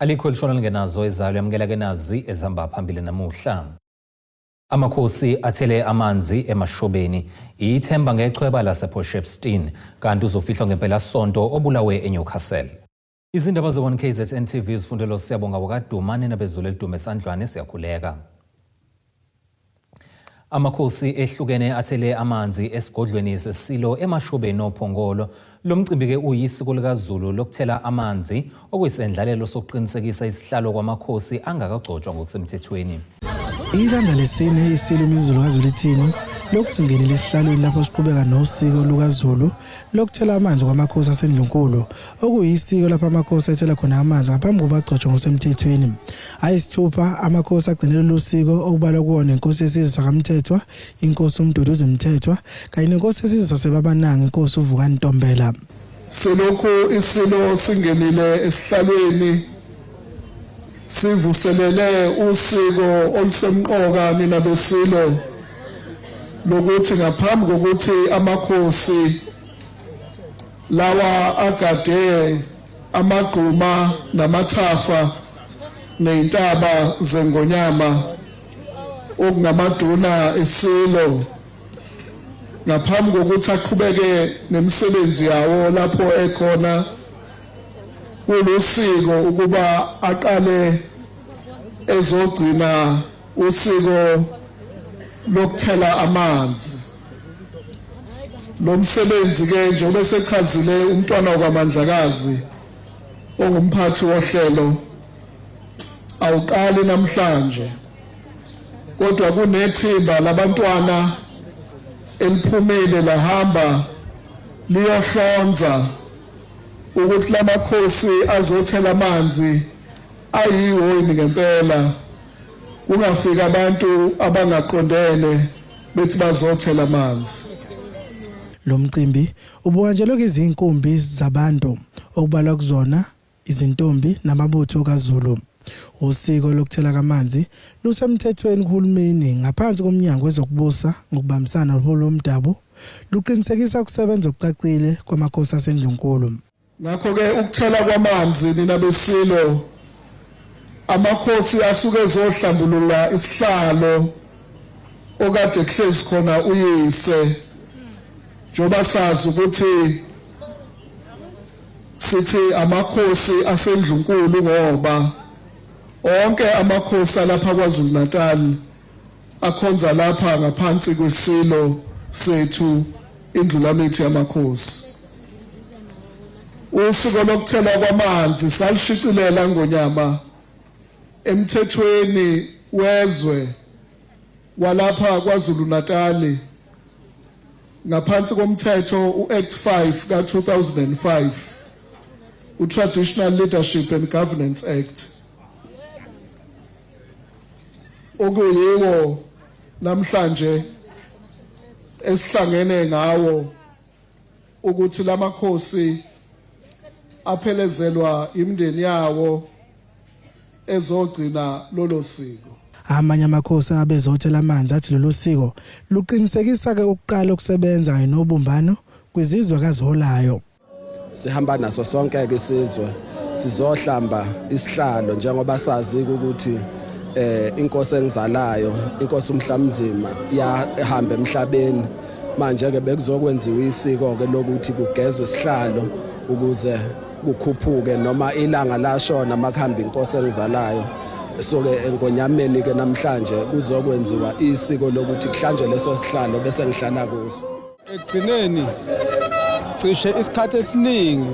Alikho elishona lingenazo ezalo yamukela ke nazi ezihamba phambili namuhla. Amakhosi athele amanzi emashobeni ithemba ngechweba lasePort Shepstone kanti uzofihlwa ngempela sonto obulawe eNewcastle. Izindaba ze1 KZN TV zifundelo siyabonga wakadumane nabezulu elidume esandlwane siyakhuleka. Amakhosi ehlukene athele amanzi esigodlweni sesilo emashobeni ophongolo. Lo mcimbi ke uyisiko likaZulu lokuthela amanzi okuyisendlalelo sokuqinisekisa isihlalo kwamakhosi angakagcotshwa ngokusemthethweni. Izandla lesine isilo imizulu kaZulu lokuzingenela esihlalweni lapho siqhubeka nosiko lukaZulu lokuthela amanzi kwamakhosi asendlunkulu okuyisiko lapho amakhosi ethela khona amanzi ngaphambi kokugcotshwa ngosemthethweni. Ayisithupha amakhosi agcinela losiko okubalwa kuwona inkosi yesizwe sakaMthethwa, inkosi uMduduzi Mthethwa kanye nenkosi yesizwe saseBabananga inkosi uVukani Ntombela. Selokhu isilo singenile esihlalweni sivuselele usiko olusemqoka nina besilo lokuthi ngaphambi kokuthi amakhosi lawa agade amagquma namathafa nezintaba zengonyama okungamaduna esilo ngaphambi kokuthi aqhubeke nemisebenzi yawo lapho ekhona kulusiko ukuba aqale ezogcina usiko lokuthela amanzi. Lo msebenzi ke njengoba sechazile umntwana wakwaMandlakazi ongumphathi wohlelo awuqali namhlanje kodwa kunethimba labantwana eliphumile lahamba liyohlonza ukuthi lamakhosi azothela amanzi ayiwo ngempela kungafika abantu abangaqondene bethi bazothela amanzi. Lo mcimbi ubuhanjelwe izinkumbi zabantu okubalwa kuzona izintombi namabutho kaZulu. Usiko lokuthela amanzi lusemthethweni kuhulumeni ngaphansi komnyango wezokubusa ngokubambisana noholo lomdabu luqinisekisa ukusebenza okucacile kwamakhosi asendlunkulu. Ngakho ke ukuthela kwamanzi nina besilo amakhosi asuke ezohlambulula isihlalo okade kuhlezi khona uyise njoba sazi ukuthi sithi amakhosi asendlunkulu ngoba onke amakhosi alapha kwaZulu Natal akhonza lapha ngaphansi kwesilo sethu indlulamithi yamakhosi. Usiko lokuthela kwamanzi salishicilela ngonyama emthethweni wezwe walapha kwaZulu Natal ngaphansi komthetho uAct 5 ka2005 uTraditional Leadership and Governance Act okuyiwo namhlanje esihlangene ngawo ukuthi lamakhosi aphelezelwa imindeni yawo ezogcina lolo siko. Amanye amakhosi abezothela amanzi athi lolu siko luqinisekisa ke ukuqala ukusebenza kanye nobumbano kwizizwe kaziholayo. Sihamba naso sonke ke isizwe sizohlamba isihlalo njengoba sazi ukuthi inkosi engizalayo inkosi uMhlamzima yahamba emhlabeni manje ke bekuzokwenziwa isiko ke lokuthi kugezwe isihlalo ukuze kukhuphuke noma ilanga lashona makuhamba inkosi engizalayo. So ke engonyameni ke namhlanje kuzokwenziwa isiko lokuthi kuhlanjwe leso sihlalo bese ngihlala kuso. Egcineni cishe isikhathi esiningi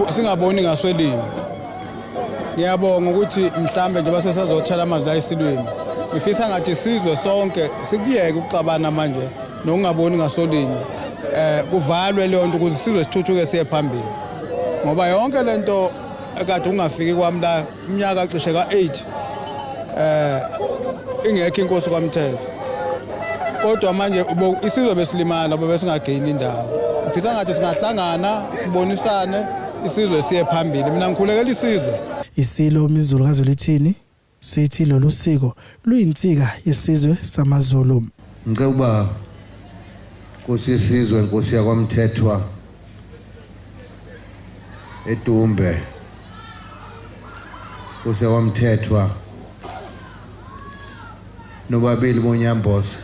singaboni ngaswelini. Ngiyabonga ukuthi mhlambe nje base sazothela amanzi la esilweni. Ngifisa ngathi sizwe sonke sikuyeke ukuxabana manje nokungaboni ngasolini. Kuvalwe le nto ukuze sizwe sithuthuke siye phambili. Ngoba yonke lento ekade ungafiki kwami la iminyaka cishe ka8 ingekho inkosi kwaMthethwa. Kodwa manje isizwe besilimala bese singageyini indawo. Ngifisa ngathi singahlangana sibonisane isizwe siye phambili. Mina ngikhulekela isizwe. Isilo imizulu kaZulu sithi lolu siko luyinsika yesizwe samaZulu. Ngikuba Nkosi yesizwe inkosi yakwaMthethwa eDumbe Nkosi wamthethwa nobabili boNyamboza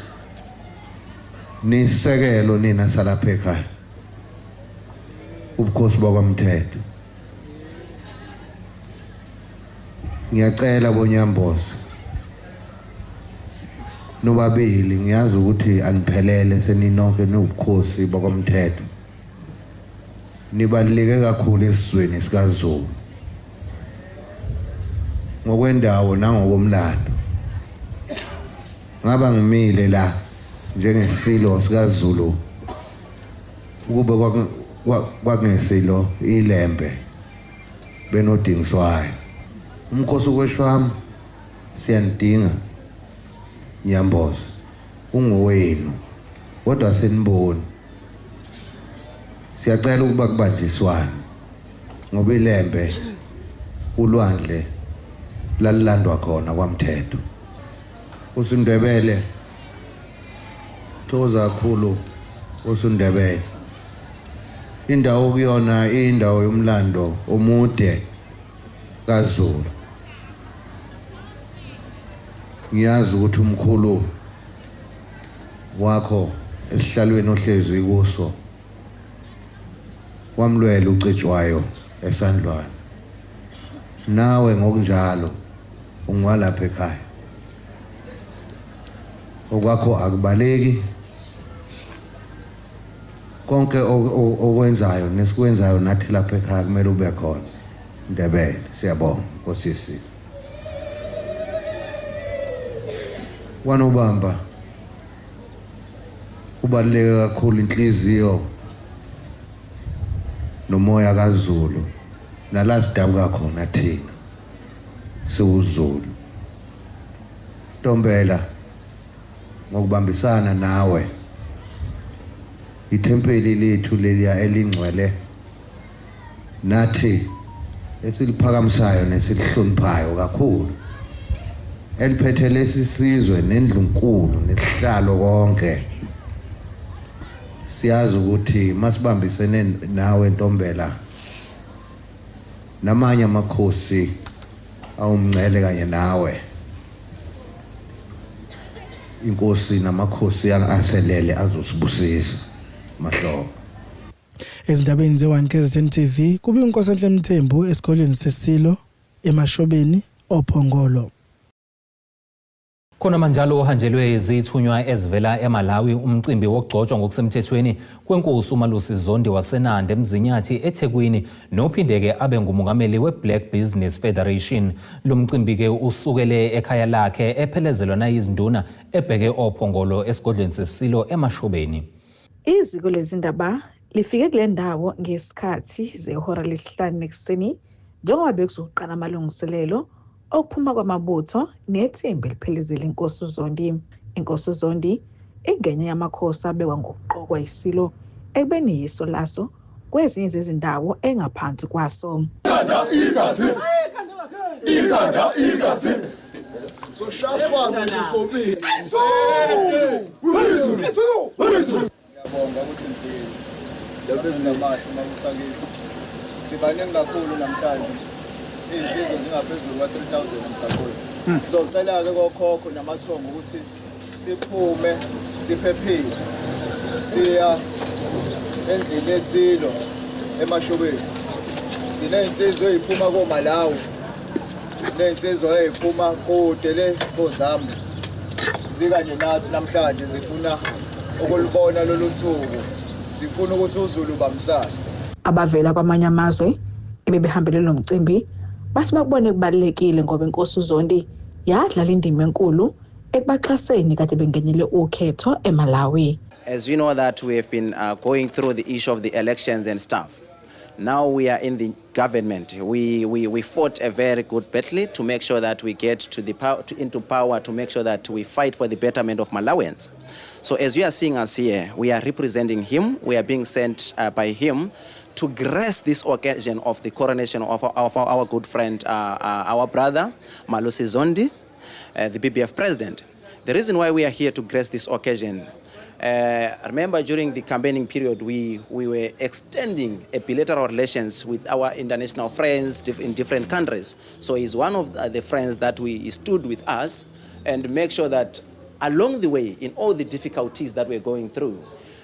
nisekelo nina salapha ekhaya ubukhosi bakwamthetho. Ngiyacela boNyamboza nobabili ngiyazi ukuthi aniphelele seninonke nobukhosi bakwamthetho. Nibaluleke kakhulu esizweni sikaZulu ngokwendawo nangokomlando. Ngaba ngimile la njengesilo sikaZulu ukube kwakungesilo ilembe benodingiswayo. Umkhosi weShwama siyanidinga Nyamboza ungowenu kodwa seniboni. Siyacela ukuba kubanjiswane ngoba ilembe ulwandle lalilandwa khona kwaMthetho. uSindebele thoza kakhulu uSindebele. Indawo kuyona indawo yomlando omude kaZulu. Ngiyazi ukuthi umkhulu wakho esihlalweni ohlezi kuso wamlwela uCetshwayo eSandlwane. Nawe ngokunjalo ungwalapha ekhaya. Okwakho akubaleki. Konke okwenzayo nesikwenzayo nathi lapha ekhaya kumele ube khona. Ndebele siyabonga nkosisi. Wanobamba kubaleka kakhulu inhliziyo nomoya kaZulu nala sidabuka khona thina siwuZulu. Ntombela ngokubambisana nawe ithempeli lethu leliya elingcwele nathi esiliphakamisayo nesilihloniphayo kakhulu eliphethe lesisizwe nendlunkulu nesihlalo konke. Siyazi ukuthi masibambisene nawe Ntombela namanye amakhosi awumncele kanye nawe inkosi namakhosi aselele azosibusisa mahlobo. Ezindabeni ze1 KZN TV kubi inkosi enhle Mthembu esikoleni seSilo eMashobeni oPhongolo. Khona manjalo ohanjelwe izithunywa ezivela eMalawi umcimbi wokugcotshwa ngokusemthethweni kwenkosi uMalusi Zondi waseNandi eMzinyathi eThekwini nophindeke abe ngumongameli weBlack Business Federation. Lo mcimbi ke usukele ekhaya lakhe ephelezelwa nayizinduna ebheke oPhongolo esigodlweni seSilo eMashobeni. Iziko lezindaba lifike kule ndawo ngesikhathi zehora lesihlanu ekseni njengoba bekuzoqala amalungiselelo okuphuma kwamabutho nethembe liphelezele inkosi uZondi. Inkosi uZondi ingenye yamakhosi abekwa ngokuqokwa iSilo ekubeni yiso laso kwezinye zezindawo engaphansi kwaso. Ngiyabonga ukuthi nifike. Ngiyabonga ukuthi sibaningi kakhulu namhlanje. Insizwa zingaphezulu kwa-3,000 emgaqweni. Sizocela-ke kokhokho namathongo ukuthi siphume siphephile siya endlini yeSilo eMashobeni. Siney'nsizwa ey'phuma koMalawi, siney'nsizwa ey'phuma kude le koZambia. Zikanye nathi namhlanje zifuna ukulibona lolu suku, sifuna ukuthi uZulu bamsana. Abavela kwamanye amazwe ebebehambele lo mcimbi bathi bakubone kubalekile ngoba inkosi uZondi yadlala indima enkulu ekubaxhaseni kade bengenyele ukhetho eMalawi. As you know that we have been going through the issue of the elections and stuff. Now we are in the government. We fought a very good battle to make sure that we get to the into power, to make sure that we fight for the betterment of Malawians. So as you are seeing us here, we are representing him. We are being sent by him to grace this occasion of the coronation of our good friend, our brother, Malusi Zondi, the BBF president. The reason why we are here to grace this occasion, Remember, during the campaigning period, we were extending bilateral relations with our international friends in different countries. So he's one of the friends that he stood with us and make sure that along the way, in all the difficulties that we're going through,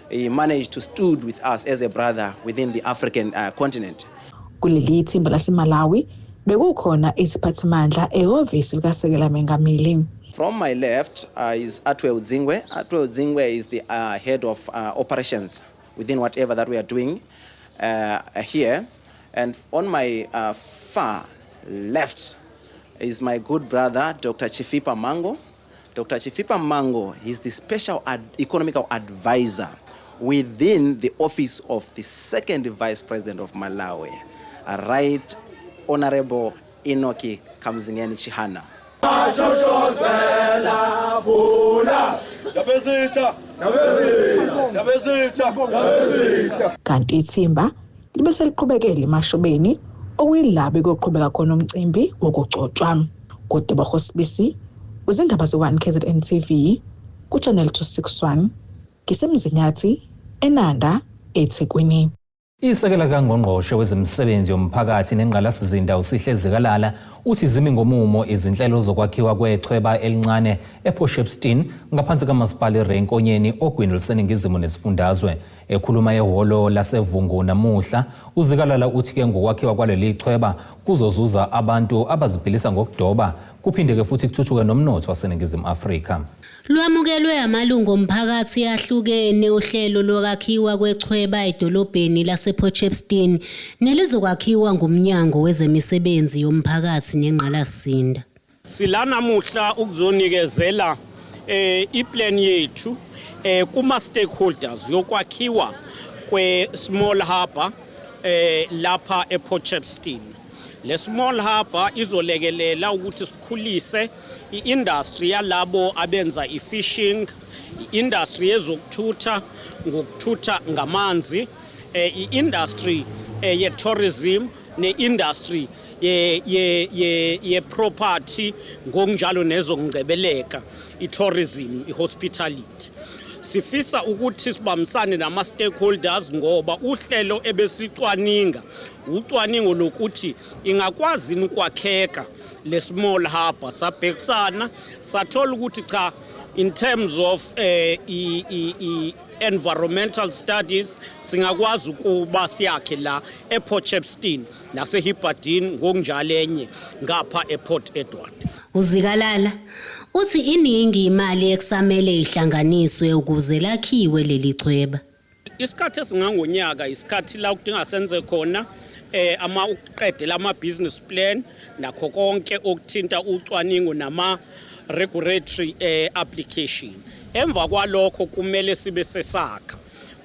he managed to stood with us as a brother within the African continent. Kuleli thimba laseMalawi bekukhona isiphathimandla ehhovisi likaSekela Mengameli. From my left is Atwe Udzingwe. Atwe Udzingwe is the head of operations within whatever that we are doing here. And on my far left is my good brother, Dr. Chifipa Mango. Dr. Chifipa Mango is the special economical advisor within the office of the second vice president of Malawi, Right Honorable Enoki Kamzingeni Chihana. Kanti ithimba libe seliqhubekela eMashobeni okuyilapho koqhubeka khona umcimbi wokugcotshwa. Kodwa Hosbisi uzindaba ze1 KZN TV ku channel 261 Kisemzinyathi eNanda eThekwini. Isekela kaNgqongqoshe wezemisebenzi yomphakathi nengqalasizinda uSihle Zikalala uthi zimi ngomumo izinhlelo zokwakhiwa kwechweba elincane ePort Shepstone ngaphansi kaMasipala iRenkonyeni ogwini luseningizimu nesifundazwe. Ekhuluma ehholo lasevungu namuhla, uZikalala uthi ke ngokwakhiwa kwaleli chweba kuzozuza abantu abaziphilisa ngokudoba kuphinde ke futhi kuthuthuke nomnotho waseningizimu Afrika. Lwamukelwe amalungu omphakathi ahlukene uhlelo lokwakhiwa kwechweba edolobheni lasePort Shepstone nelizokwakhiwa ngumnyango wezemisebenzi yomphakathi nengqalasizinda. Silana muhla ukuzonikezela iplan yethu kuma stakeholders yokwakhiwa kwe small harbour lapha ePort Shepstone. Le small harbour izolekelela ukuthi sikhulise iindustry yalabo abenza ifishing, iindustry yezokuthutha ngokuthutha ngamanzi, iindustry ye-tourism ne-industry ye-property ngokunjalo nezokungcebeleka, i-tourism, i-hospitality. Sifisa ukuthi sibambisane nama-stakeholders ngoba uhlelo ebesicwaninga ucwaningo lokuthi ingakwazi ukwakheka le small harbour sabhekisana sathola ukuthi cha in terms of environmental studies singakwazi ukuba siyakhe la ePort Shepstone naseHibbardene ngokunjalo enye ngapha ePort Edward. uZikalala uthi iningi imali ekusamele ihlanganiswe ukuze lakhiwe leli chweba. Isikhathi esingangonyaka isikhathi la ukudinga senze khona uqedela ama-business plan nakho konke okuthinta ucwaningo nama-regulatory application. Emva kwalokho kumele sibe sesakha.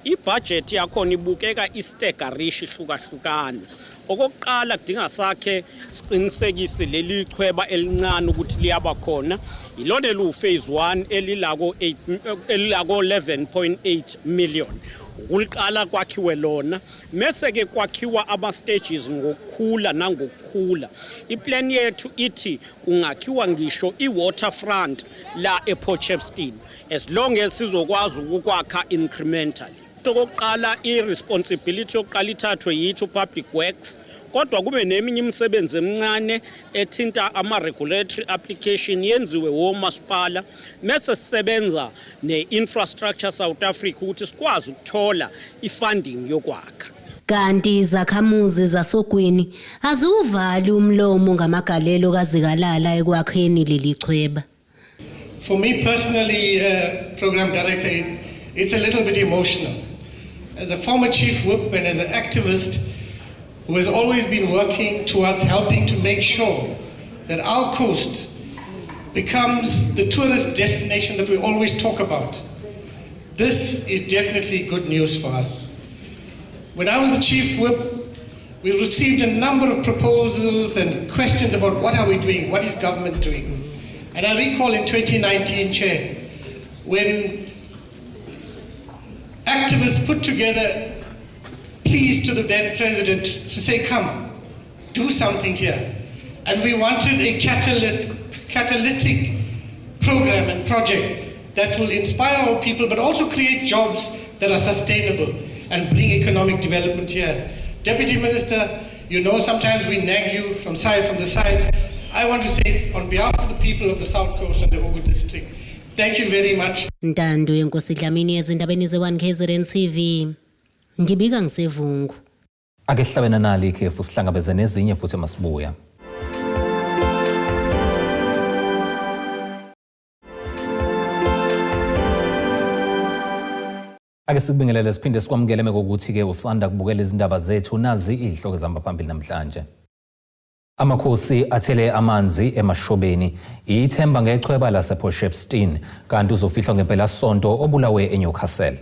Ibudget yakhona ibukeka istegarish ihlukahlukana. Okokuqala kudinga sakhe siqinisekise leli chweba elincane ukuthi liyaba khona. Ilona lu phase 1 elilako 11.8 million. Ukuliqala kwakhiwe lona mase ke kwakhiwa ama stages ngokukhula nangokukhula. Iplan yethu ithi kungakhiwa ngisho iwaterfront la ePort Shepstone as long as sizokwazi ukukwakha incrementally. Okokuqala irresponsibility yokuqala ithathwe yithu public works kodwa kube neminye imisebenzi emincane ethinta ama-regulatory application yenziwe womasipala mase sisebenza ne-infrastructure South Africa ukuthi sikwazi ukuthola ifunding yokwakha. Kanti izakhamuzi zasogwini aziwuvali umlomo ngamagalelo kaZikalala ekwakheni leli chweba. For me personally, Program Director, it's a little bit emotional. As a former chief whip and as an activist who has always been working towards helping to make sure that our coast becomes the tourist destination that we always talk about, this is definitely good news for us. When I was the chief whip, we received a number of proposals and questions about what are we doing, what is government doing. And I recall in 2019, Chair, when activists put together pleas to the then president to say, come, do something here. And we wanted a catalytic program and project that will inspire our people, but also create jobs that are sustainable and bring economic development here. Deputy Minister, you know sometimes we nag you from the side. I want to say on behalf of the people of the South Coast and the Ogu district, thank you very much. Ntando yenkosi Dlamini ezindabeni ze1 KZN TV. Ngibika ngisevungu. Ake sihlabena nali ikhefu sihlangabeze nezinye futhi masibuya. Ake sikubingelele siphinde sikwamukele mekokuthi ke usanda kubukela izindaba zethu nazi izihloko zihamba phambili namhlanje. Amakhosi athele amanzi emashobeni ithemba ngechweba lasePort Shepstone kanti uzofihlwa ngempela sonto obulawe eNewcastle.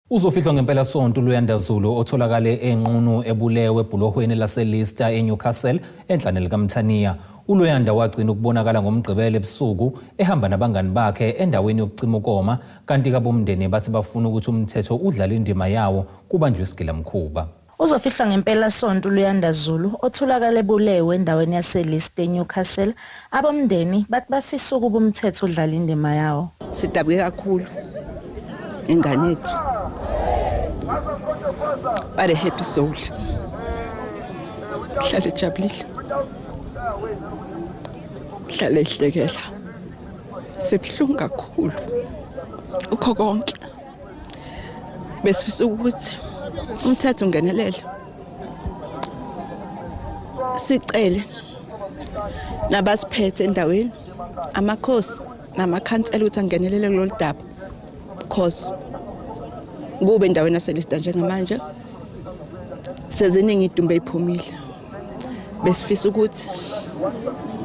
Uzofihlwa ngempela sonto uLuyanda Zulu otholakale enqunu ebulewe ebhulohweni laseLeicester eNewcastle enhlane likaMthaniya. uLuyanda wagcina ukubonakala ngomgqibelo ebusuku ehamba nabangani bakhe endaweni yokucima ukoma kanti kabomndeni bathi bafuna ukuthi umthetho udlale indima yawo kubanjwe isigilamkhuba. Uzofihlwa ngempela sonto uLuyanda Zulu otholakala ebulewe endaweni yaseLeicester eNewcastle. Abomndeni bathi bafisa ukuba umthetho udlale indima yawo. Sidabuke kakhulu ingane yethu. But a happy soul. Hlale jabulile. Hlale ihlekela. Sebhlungu kakhulu. Ukho konke. Besifisa ukuthi umthetho ungenelele. Sicele nabasiphethe endaweni amakhosi namakhansela ukuthi angenelele kulolu daba because kube endaweni yaseLeicester njengamanje seziningi idumbe iphumile. Besifisa ukuthi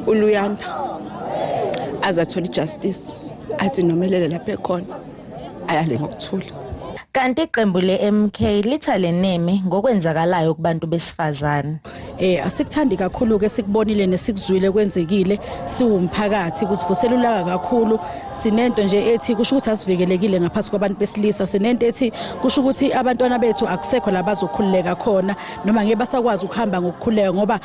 uLuyanda azathola ijustice athi nomelele lapha ekhona ayale ngokuthula. Kanti iqembu leMK lithale neme ngokwenzakalayo kubantu besifazane. Asikuthandi kakhulu ke sikubonile nesikuzwile kwenzekile siwumphakathi kusivuselula kakhulu sinento nje ethi kusho ukuthi asivikelekile ngaphasi kwabantu besilisa sinento ethi kusho ukuthi abantwana bethu akusekho labazokhululeka khona noma ngeke basakwazi ukuhamba ngokukhuleka ngoba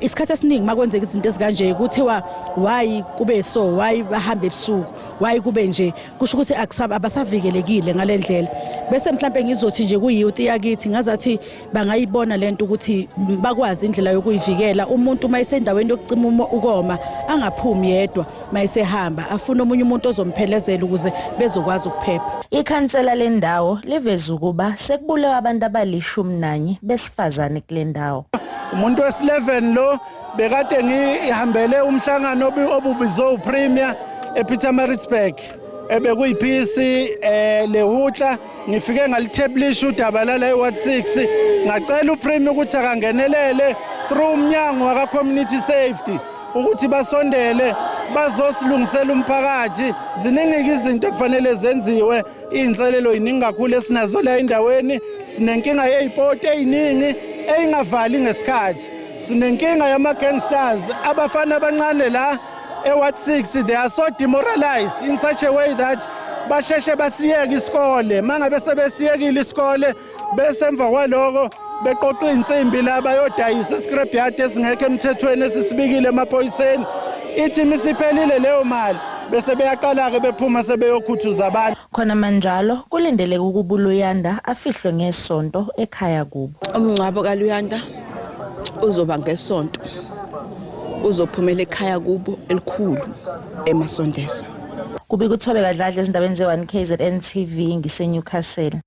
isikhathi esiningi makwenzeka izinto ezikanje kuthiwa why kube so why bahambe ebusuku why kube nje kusho ukuthi abasavikelekile ngalendlela bese mhlambe ngizothi nje kuyiyouth yakithi ngazathi bangayibona lento ukuthi bakwazi indlela yokuyivikela umuntu mayisendaweni yokucima ukoma angaphumi yedwa mayisehamba afuna omunye umuntu ozomphelezela ukuze bezokwazi ukuphepha. Ikhansela lendawo liveza ukuba sekubulewe abantu abali11 besifazane kule ndawo. Umuntu wes11 lo bekade ngihambele umhlangano obubizwe uPremier ePietermaritzburg ebekuyipisi lehutla ngifike ngalitheblisha udaba la eWard 6 ngacela uPremier ukuthi akangenelele through umnyango waka community safety ukuthi basondele bazosilungisela umphakathi. Ziningi izinto kufanele zenziwe inselelo iningi kakhulu esinazo la endaweni sinenkinga yezipoto eziningi engavali ngesikhathi sinenkinga yama gangsters abafana abancane la eWard 6 they are so demoralized in such a way that basheshe basiyeke isikole mangabe sebesiyekile isikole bese emva kwaloko beqoqa insimbi laba yodayisa scrapyard esingekho emthethweni esisibikile emaphoyiseni ithi misiphelile leyo mali bese beyaqala ke bephuma sebeyokhuthuza abantu. Khona manjalo kulindeleke ukuba uLuyanda afihlwe ngesonto ekhaya kubo. Umngcwabo kaLuyanda uzoba ngesonto. Uzophumela ekhaya kubo elikhulu eMasondeza. Kubika uThobeka Dladla ezindabeni ze1 KZN TV ngiseNewcastle.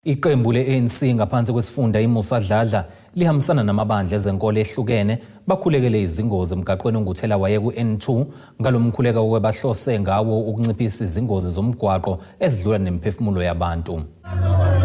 Iqembu leANC ngaphansi kwesifunda iMusa Dladla lihambisana namabandla ezenkolo ehlukene bakhulekele izingozi emgaqweni onguthela waye kuN2 ngalomkhuleka okwebahlose ngawo ukunciphisa izingozi zomgwaqo ezidlula nemphefumulo yabantu.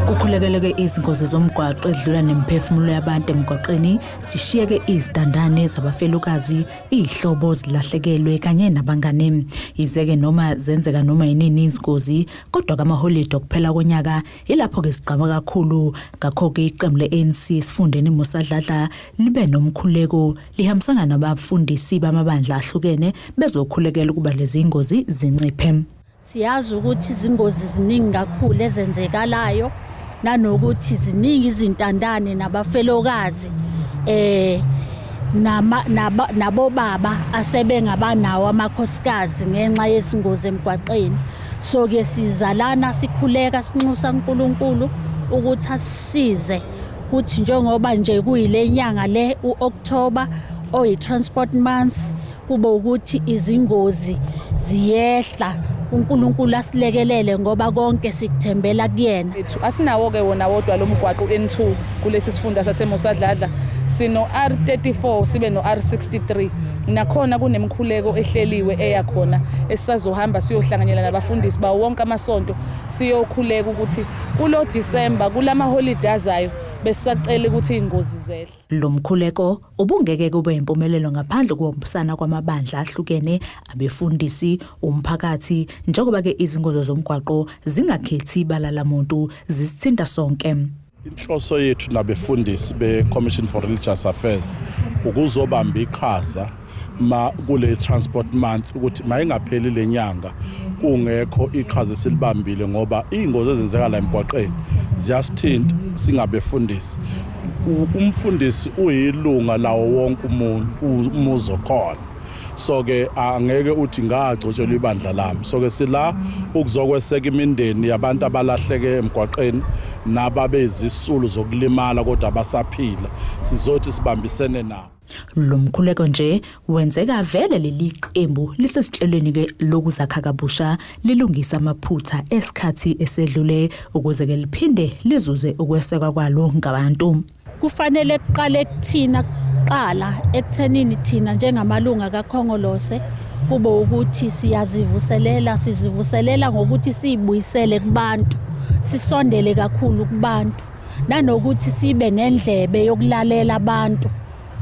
Kukhulekele izingozi zomgwaqo ezidlula nemphefumulo yabantu emgwaqeni sishiyeke izidandane zabafelokazi izihlobo zilahlekelwe kanye nabangane izeke noma zenzeka noma yinini izingozi kodwa kamaholiday okuphela konyaka ilapho ke sigqama kakhulu ngakho ke iqembu leANC sifundeni iMusa Dladla libe nomkhuleko lihambisana nabafundisi bamabandla ahlukene bezokhulekela ukuba lezi ingozi zinciphe. Siyazi ukuthi izingozi ziningi kakhulu ezenzekalayo nanokuthi ziningi izintandane nabafelokazi nabo baba asebengabanawo amakhosikazi ngenxa yezingozi emgwaqeni so ke sizalana sikhuleka sinxusa uNkulunkulu ukuthi asisize ukuthi njengoba nje kuyile nyanga le uOctober oyi transport month kube ukuthi izingozi ziyehla uNkulunkulu asilekelele ngoba konke sikuthembela kuyena. Asinawo ke wona wodwa lo mgwaqo N2 kulesi sifunda saseMosadladla sino R34 sibe no R63 nakhona kunemkhuleko ehleliwe eyakhona esisazohamba siyohlanganyela nabafundisi bawo wonke amasonto siyokhuleka ukuthi kulo December kulama holidays ayo besacela ukuthi ingozi zehle. Lo mkhuleko ubungeke kube impumelelo ngaphandle kokumbusana kwamabandla ahlukene abefundisi umphakathi njengoba ke izingozi zomgwaqo zingakhethi ibala lamuntu zisithinta sonke. Inhloso yethu nabefundisi be-Commission for Religious Affairs ukuzobamba iqhaza kule transport month ukuthi mayingapheli lenyanga kungekho iqhaza esilibambile ngoba ingozi ezenzeka la emgwaqeni ziyasithinta singabefundisi. Umfundisi uyilunga lawo wonke umuzo khona, so ke angeke uthi ngagcotshelwa ibandla lami. So ke sila ukuzokweseka imindeni yabantu abalahleke emgwaqeni nababezisulu zokulimala kodwa basaphila, sizothi sibambisene nabo. Lo mkhuleko nje wenzeka vele leli qembu lisesihlelweni ke lokuzakha kabusha lilungisa amaphutha esikhathi esedlule ukuze ke liphinde lizuze ukwesekwa kwalo ngabantu. Kufanele kuqale kuthina kuqala ekuthenini thina njengamalunga kaKhongolose kube ukuthi sizivuselela ngokuthi sibuyisele kubantu, sisondele kakhulu kubantu nanokuthi sibe nendlebe yokulalela abantu.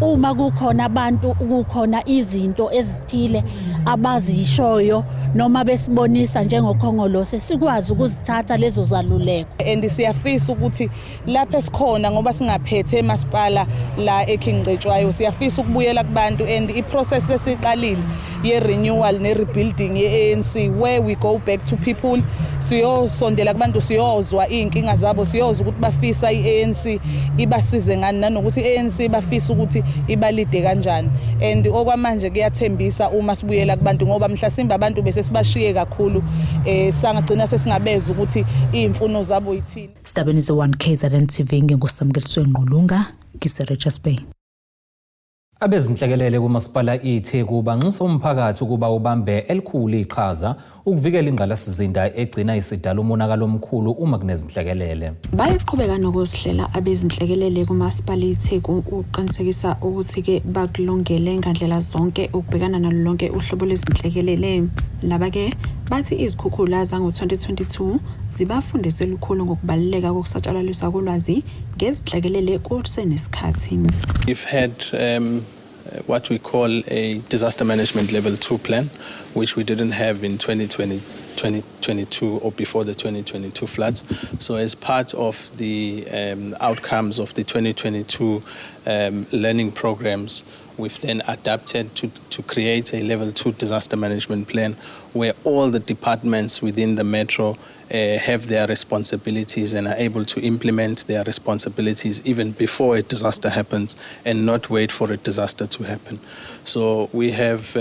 Uma kukhona abantu kukhona izinto ezithile abazishoyo noma besibonisa njengoKhongolose sikwazi ukuzithatha lezo zaluleko. And siyafisa ukuthi lapha esikhona ngoba singaphethe eMasipala la eKingcetshwayo siyafisa ukubuyela kubantu and iprocess esiqalile ye-renewal ne-rebuilding ye-ANC where we go back to people, siyosondela kubantu, siyozwa inkinga zabo, siyozwa ukuthi bafisa i-ANC ibasize ngani nanokuthi i-ANC bafisa ukuthi ibalide kanjani. And okwamanje kuyathembisa uma sibuyela kubantu ngoba mhlasimba abantu bese sibashiye kakhulu sangagcina sesingabeza ukuthi imfuno zabo yithini. Stabeni ze1 KZN TV ngengusamkeliswe Nqulunga ngiseRichards Bay. Abezinhlekelele kumasipala iTheku banxusa umphakathi ukuba ubambe elikhulu iqhaza ukuvikela ingqalasizinda egcina isidala umonakalo omkhulu uma kunezinhlekelele. Bayiqhubeka nokuzihlela abezinhlekelele kumasipala iTheku uqinisekisa ukuthi ke bakulungele ngandlela zonke ukubhekana nalonke uhlobo lwezinhlekelele. Laba ke bathi izikhukhula zango-2022 zibafundise lukhulu ngokubaluleka kokusatshalaliswa kolwazi ngezinhlekelele kusenesikhathi. We've had what we call a disaster management level 2 plan, which we didn't have in 2022 or before the 2022 floods. So as part of the outcomes of the 2022 learning programs, we've then adapted to create a level 2 disaster management plan where all the departments within the metro have their responsibilities and are able to implement their responsibilities even before a disaster happens and not wait for a disaster to happen. So we have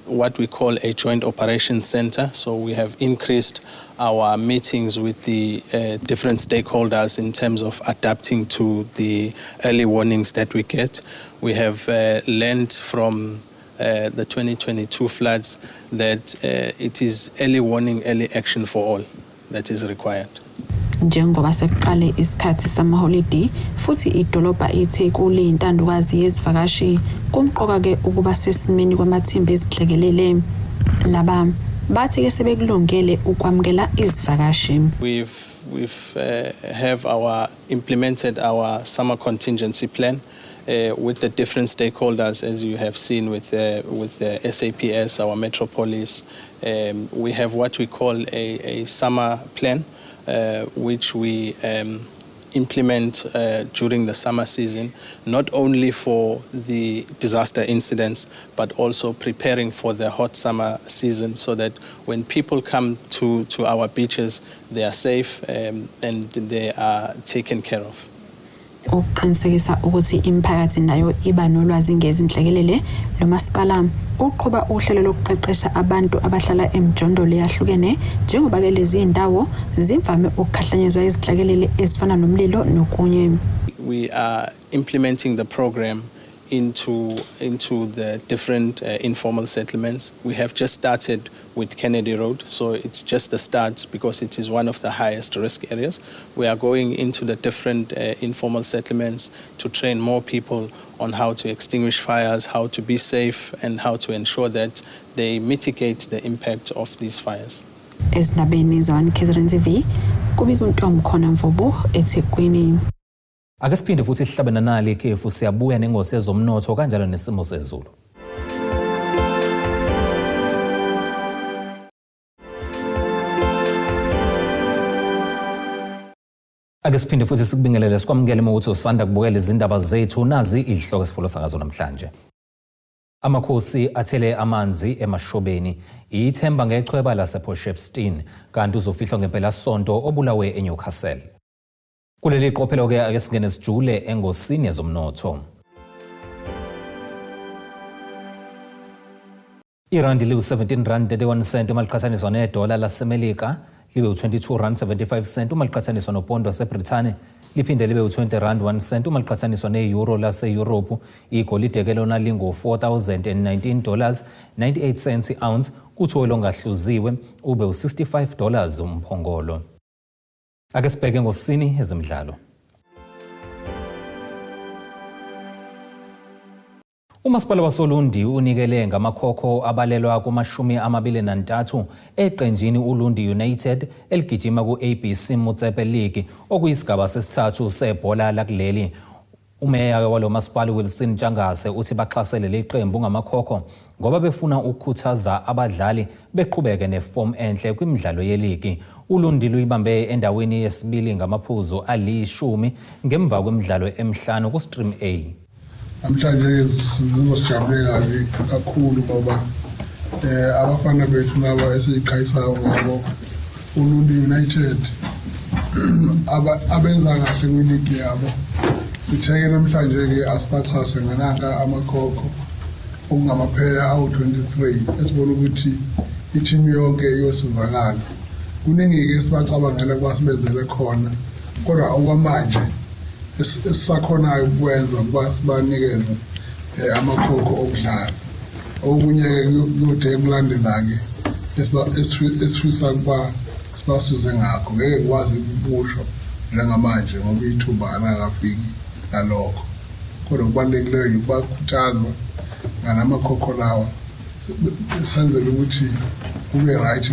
what we call a joint operations center. So we have increased our meetings with the different stakeholders in terms of adapting to the early warnings that we get. We have learned from the 2022 floods that it is early warning, early action for all that is required. Njengoba sekuqale isikhathi samaholiday futhi idolobha iTheku liyintandokazi yezivakashi kumqoka ke ukuba sesimeni kwamathimba ezinhlekelele. Laba bathi ke sebekulungele ukwamukela izivakashi. We've implemented our summer contingency plan with the different stakeholders, as you have seen with the SAPS, our Metropolis. We have what we call a summer plan, which we implement during the summer season, not only for the disaster incidents, but also preparing for the hot summer season so that when people come to our beaches, they are safe and they are taken care of. Uqinisekisa ukuthi imphakathi nayo iba nolwazi ngezinhlekelele lo masipala uqhuba uhlelo lokuqeqesha abantu abahlala emjondolo eyahlukene njengoba ke lezi indawo zivame ukukhahlanyezwa izihlakelele ezifana nomlilo nokunye. We are implementing the program into the different informal settlements. We have just started with Kennedy Road, so it's just the start because it is one of the highest risk areas. We are going into the different informal settlements to train more people on how to extinguish fires, how to be safe, and how to ensure that they mitigate the impact of these fires. Ezinabeni zawan KZN TV, kubikuntom khona Mvobo eThekwini. Ake siphinde futhi sihlabene nali ikhefu siyabuya nengosi yezomnotho kanjalo nesimo sezulu. Ake siphinde futhi sikubingelele sikwamukele ukuthi usanda kubukela izindaba zethu nazi ihloko esifulo sakazo namhlanje. Amakhosi athele amanzi emashobeni ithemba ngechweba lasePort Shepstone kanti uzofihlwa ngempela sonto obulawe eNewcastle. Kuleli qophelo ke ake singene sijule engosini yezomnotho. Irandi liwu 17 rand 31 cent uma liqhathaniswa nedola laseMelika libe u22 rand 75 cent uma liqhathaniswa nopondo waseBrithani liphinde libe u20 rand 1 cent uma liqhathaniswa neeuro lase-Europe. Igolide ke lona lingu $4,019 98 cents i-ounce kuthi oil ongahluziwe ube u$65 umphongolo. Ake sibheke ngosini ezemidlalo. Umasipala wasoLundi unikele ngamakhokho abalelwa ku-23 eqenjini uLundi United eligijima ku-ABC Motsepe League okuyisigaba sesithathu sebhola lakuleli. Umeya walo masipala Wilson Jangase uthi baxhasele leqembu ngamakhokho ngoba befuna ukukhuthaza abadlali beqhubeke neform enhle kwimidlalo yeligi. uLundi luyibambe endaweni yesibili ngamaphuzu ali-10 ngemva kwemidlalo emihlanu ku-Stream A. Namhlanje sizosijabulela kakhulu ngoba abafana bethu laba esiyiqhayisayo ngabo uLundi United abenza kahle kwiligi yabo. Sitheke namhlanje ke asibaxhase nganaka amakhokho okungamaphaya awu-23 esibona ukuthi i-team yonke iyosizakala. Kuningi ke sibacabangela ukuba sibenzele khona kodwa okwamanje esisakhonayo ukwenza ukuba sibanikeze amakhokho okudlala. Okunye kuyode kulandela-ke esifisa ukuba sibasize ngakho ngeke kwazi ukusho njengamanje ngoba ithuba alakafiki nalokho. Kodwa kubalulekileyo ukubakhuthaza ngalamakhokho lawa senzele ukuthi kube right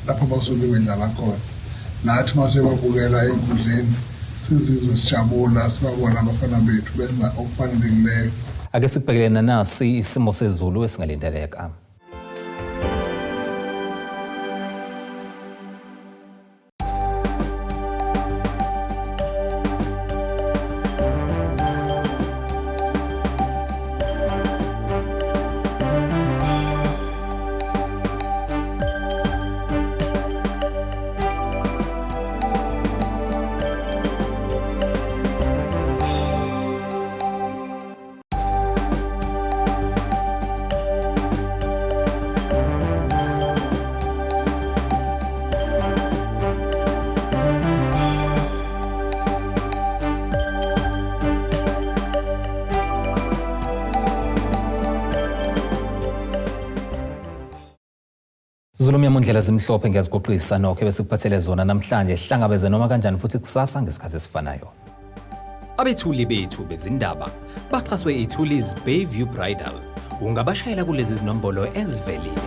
lapho basuke bendlala khona. Nathi masebabukela ey'nkundleni sizizwe sijabula sibabona abafana bethu benza okufanelekileyo. Ake sikubhekelena nasi isimo sezulu esingalindeleka. Zulumya mundlela zimhlophe ngiyazigoqisa nokho besikuphathele zona namhlanje hlangabeze noma kanjani futhi kusasa ngesikhathi esifanayo. Abethuli bethu bezindaba baxhaswe ithuliz Bayview Bridal. Ungabashayela kulezi zinombolo ezivelile.